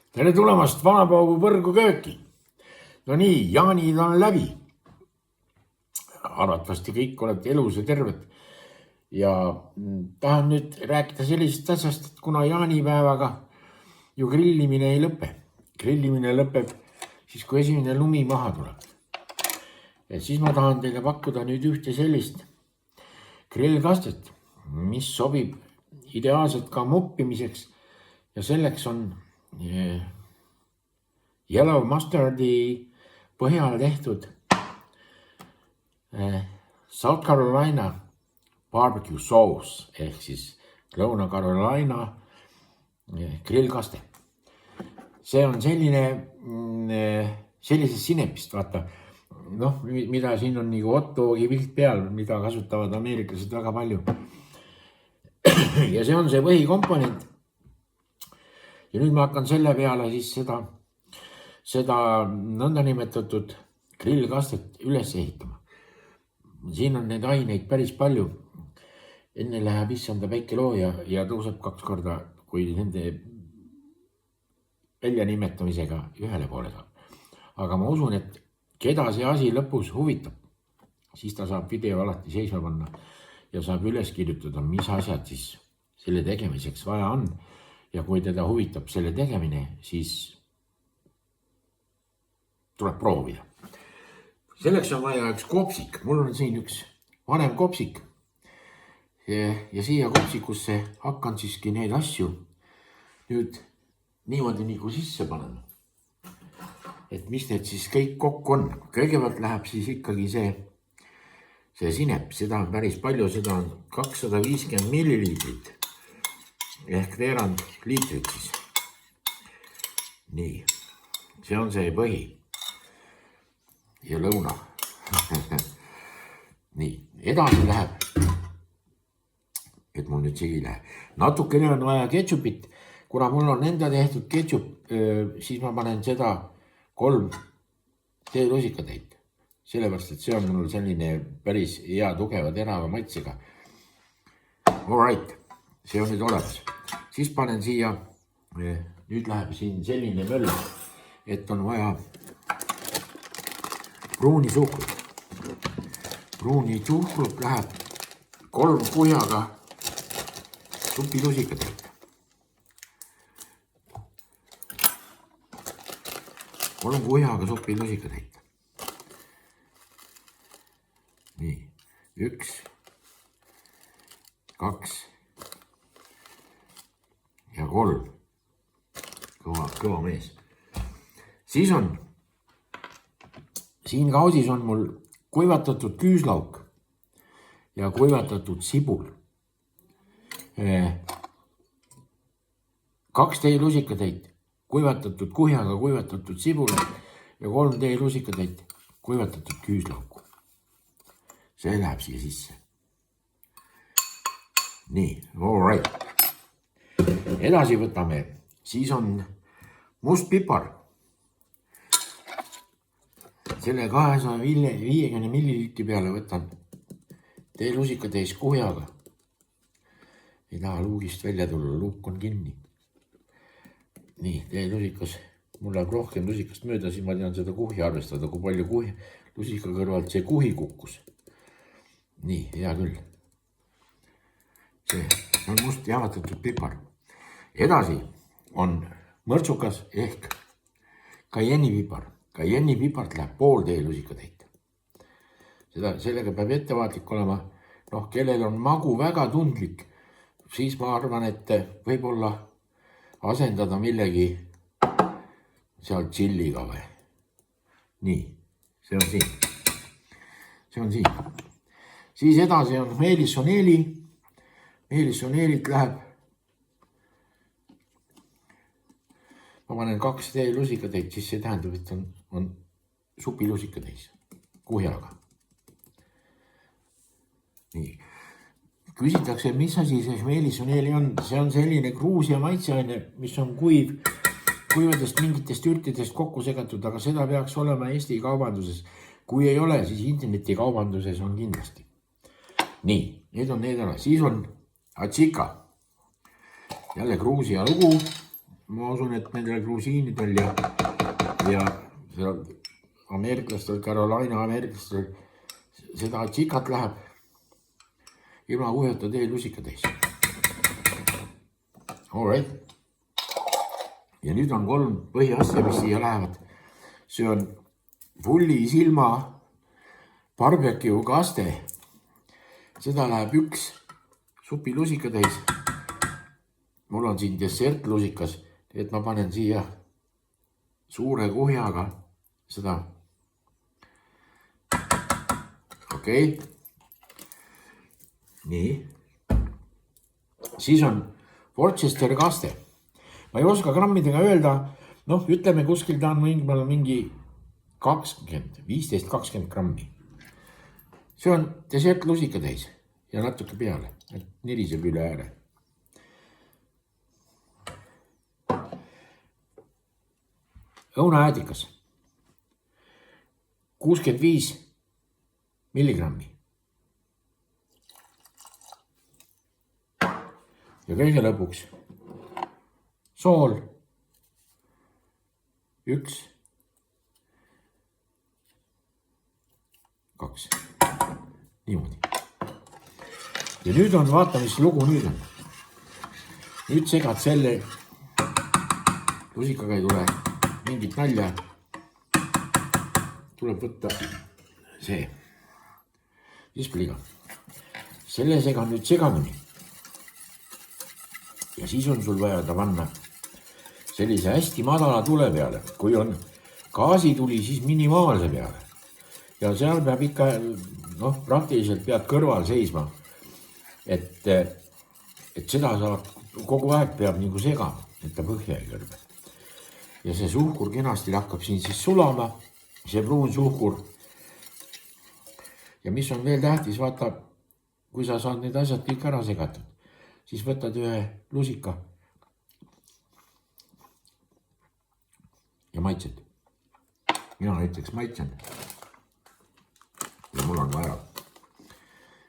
Tere tulemast Vanapaugu põrgu kööki. No nii, jaanid on läbi. Arvatavasti kõik olete elus ja terved. Ja tahan nüüd rääkida sellisest asjast, et kuna jaanipäevaga ju grillimine ei lõpe. Grillimine lõpeb siis, kui esimene lumi maha tuleb. Ja siis ma tahan teile pakkuda nüüd ühte sellist grillkastet, mis sobib ideaalselt ka muppimiseks. Ja selleks on yellow mustardi põhjal tehtud South Carolina barbecue sauce ehk siis Lõuna-Carolina grillkaste. See on sellisest sinepist, vaata, noh, mida siin on nagu hot dogi pilt peal, mida kasutavad ameeriklased väga palju. Ja see on see põhikomponent. Ja nüüd ma hakkan selle peale siis seda nõndanimetatud grillkastet üles ehitama. Siin on neid aineid päris palju. Enne läheb issanda päikeloo ja tõuseb 2 korda, kui nende väljanimetamisega ühele poole saab. Aga ma usun, et keda see asi lõpus huvitab, siis ta saab video alati seisma panna ja saab üles kirjutada, mis asjad siis selle tegemiseks vaja on. Ja kui teda huvitab selle tegemine, siis tuleb proovida. Selleks on vaja üks kopsik. Mul on siin üks vanem kopsik. Ja siia kopsikusse hakkan siiski neid asju nüüd niimoodi nagu sisse panema. Et mis need siis kõik kokku on. Kõigepealt läheb siis ikkagi see sinep. Seda on päris palju. Seda on 250 milliliitrit. Ehk veerand liitrit siis. Nii, see on see põhi. Ja lõuna. Nii, edasi läheb. Et mul nüüd segi läheb. Natukene on vaja ketšupit. Kuna mul on enda tehtud ketšup, siis ma panen seda 3 teelusikatäit. Sellepärast, et see on mul selline päris hea, tugeva, terava maitsega. All right, see on nüüd olemas. Siis panen siia, nüüd läheb siin selline möll, et on vaja pruuni suhkrut. Pruuni suhkrut läheb 3 kuhjaga supilusikatäit. 3 kuhjaga supilusikatäit. Nii, 1, 2 ja 3. Kõva mees. Siis on, siin kausis on mul kuivatatud küüslauk ja kuivatatud sibul. 2 teelusikatäit kuivatatud kuhjaga kuivatatud sibul ja 3 teelusikatäit kuivatatud küüslauku. See läheb siia sisse. Nii, all right. Edasi võtame, siis on must pipar. Selle 250 milliliitri peale võtan teelusikatäis kuhjaga. Ei taha luugist välja tulla, luuk on kinni. Nii, teelusikas, mul läheb rohkem lusikast mööda, siis ma tean seda kuhja arvestada, kui palju lusika kõrvalt see kuhi kukkus. Nii, hea küll. See on must jahvatatud pipar. Edasi on mõrtsukas ehk kajennipipar. Kajennipipart läheb 0,5 teelusikatäit. Sellega peab ettevaatlik olema. Noh, kellel on magu väga tundlik, siis ma arvan, et võib-olla asendada millegi seal chilliga või. Nii, see on siin. See on siin. Siis edasi on meelissoneeli. Meelissoneelit läheb. Ma panen 2 teelusikatäit, siis see tähendab, et on supilusikatäis kuhjaga. Nii. Küsitakse, mis asi see meelissoneeli on. See on selline Gruusia maitseaine, mis on kuivadest mingitest ürtidest kokku segatud, aga seda peaks olema Eesti kaubanduses. Kui ei ole, siis interneti kaubanduses on kindlasti. Nii, need on need ära. Siis on atsika. Jälle Gruusia lugu. ma usun, et nendel grusiinidel ja seal ameeriklastel, Carolina ameeriklastel seda tsikat läheb ilma kuhjata teelusika täis. All right. Ja nüüd on 3 põhiasja, mis siia lähevad. See on Fulli silma barbecue kaste. Seda läheb 1 supilusika täis. Mul on siin dessertlusikas, et ma panen siia suure kuhjaga seda. Okei. Nii. Siis on Worcester kaste. Ma ei oska grammidega öelda, noh, ütleme kuskil ta on mingi 15-20 grammi. See on dessertlusika täis ja natuke peale, et niriseb üle ääre. Õunaäädikas 65 milligrammi. Ja kõige lõpuks sool 1, 2. Niimoodi. Ja nüüd on, vaata, mis lugu nüüd on. Nüüd segad selle lusikaga ei tule mingit nalja. Tuleb võtta see displiga. Selle segan nüüd segamini. Ja siis on sul vaja ta panna sellise hästi madala tule peale. Kui on gaasituli, siis minimaalse peale. Ja seal peab ikka, noh, praktiliselt pead kõrval seisma. Et seda saab, kogu aeg peab nagu segama, et ta põhja ei kõrbe. Ja see suhkur kenasti hakkab siin siis sulama, see pruun suhkur. Ja mis on veel tähtis, vaata, kui sa saad need asjad kõik ära segatud, siis võtad ühe lusika ja maitsed. Mina näiteks maitsen. Ja mul on vaja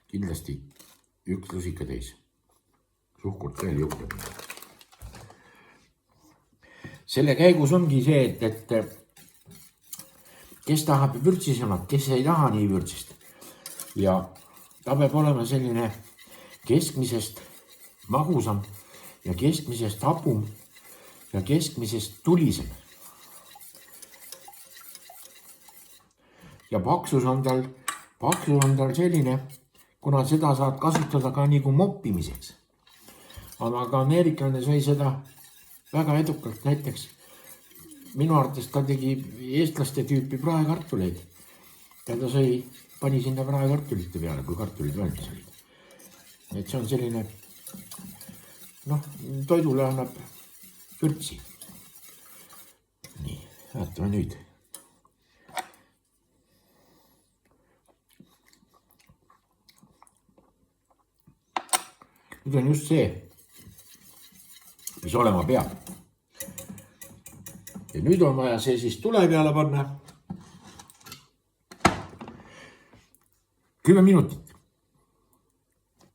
kindlasti 1 lusika täis. Suhkurt veel juurde. Selle käigus ongi see, et kes tahab vürtsisemat, kes ei taha nii vürtsist. Ja ta peab olema selline keskmisest magusam ja keskmisest hapum ja keskmisest tulisem. Ja paksus on tal selline, kuna seda saad kasutada ka nagu moppimiseks. Aga ameeriklane sai seda väga edukalt, näiteks minu arvates ta tegi eestlaste tüüpi praekartuleid. Ja ta pani sinna praekartulite peale, kui kartulid valmis olid. Et see on selline, noh, toidule annab vürtsi. Nii, vaatame nüüd. Nüüd on just see, mis olema peab. Ja nüüd on vaja see siis tule peale panna 10 minutit.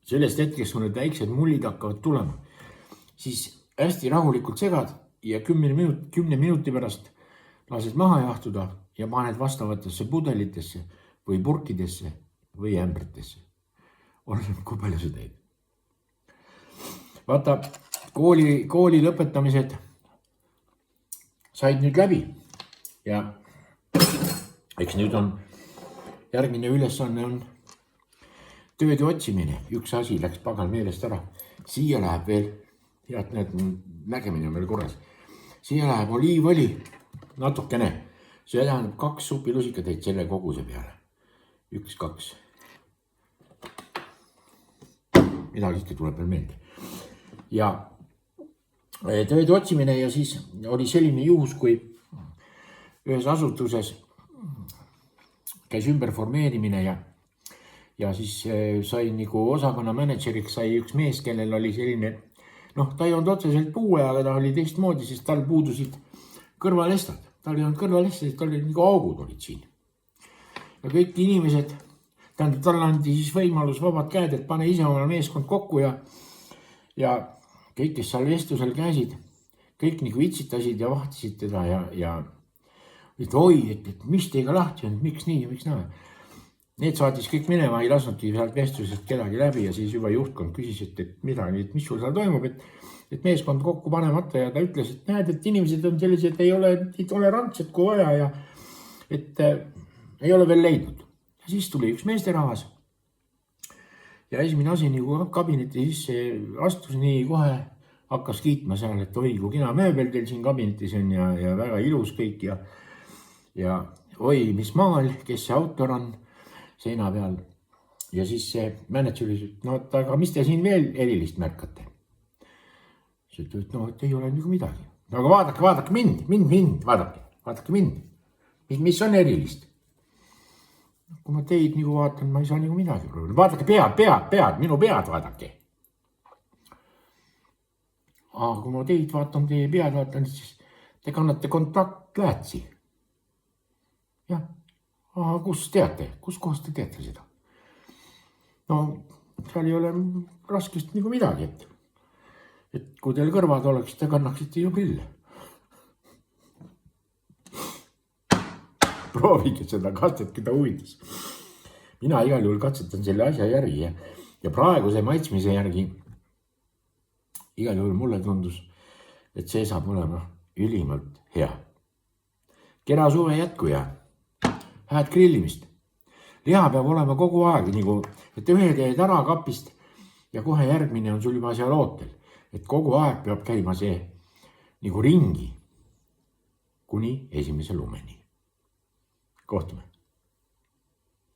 Sellest hetkest, kui need väiksed mullid hakkavad tulema, siis hästi rahulikult segad ja 10 minuti pärast lased maha jahtuda ja paned vastavatesse pudelitesse või purkidesse või ämbritesse. Oleneb, kui palju sa teed. Vaata, kooli lõpetamised said nüüd läbi ja eks nüüd on järgmine ülesanne on tööde otsimine. Üks asi läks pagal meelest ära. Siia läheb veel, head nägemine on veel korras. Siia läheb oliivõli natukene. See tähendab 2 supilusikatäit selle koguse peale. 1, 2. Midagi ikka tuleb veel meelde. Ja tööde otsimine ja siis oli selline juhus, kui ühes asutuses käis ümberformeerimine ja siis sai nagu osakonna mänedžeriks sai üks mees, kellel oli selline, noh, ta ei olnud otseselt puue, aga ta oli teistmoodi, sest tal puudusid kõrvalestad. Tal ei olnud kõrvalestad, tal olid nagu augud olid siin. Ja kõik inimesed, tähendab, tal andi siis võimalus vabad käed, et pane ise oma meeskond kokku ja kõik, kes seal vestlusel käisid, kõik nagu itsitasid ja vahtisid teda ja et oi, et mis teiega lahti on, miks nii ja miks naa. Need saatis kõik minema, ei laснudki sealt vestlusest kedagi läbi ja siis juba juhtkond küsis, et midagi, et mis sul seal toimub, et meeskond kokku panemata ja ta ütles, et näed, et inimesed on sellised, ei ole tolerantsed kui vaja ja et ei ole veel leidnud. Ja siis tuli üks meesterahvas ja esimene asi nagu kabineti sisse astus nii kohe hakkas kiitma seal, et oi, kui kena mööbel teil siin kabinetis on ja väga ilus kõik ja oi, mis maal, kes see autor on seina peal. Ja siis see manager ütles, et no, aga mis te siin veel erilist märkate? See ütles, et no, et ei ole nagu midagi. No, aga vaadake mind, vaadake mind. Mis on erilist? Kui ma teid nagu vaatan, ma ei saa nagu midagi. Vaadake pead, minu pead vaadake. Aga kui ma teid vaatan, teie pead vaatan, siis te kannate kontaktlähetsi. Jah, kus teate? Kus kohast te teate seda? No, seal ei ole raskest nagu midagi, et kui teil kõrvad oleks, te kannaksite ju prille. Proovige seda kastet, keda huvitas. Mina igal juhul katsetan selle asja järgi ja praeguse maitsmise järgi igal juhul mulle tundus, et see saab olema ülimalt hea. Kena suve jätku ja hääd grillimist. Liha peab olema kogu aeg, nagu, et ühe teed ära kapist ja kohe järgmine on sul juba seal ootel. Et kogu aeg peab käima see nagu ringi kuni esimese lumeni. Kohtume.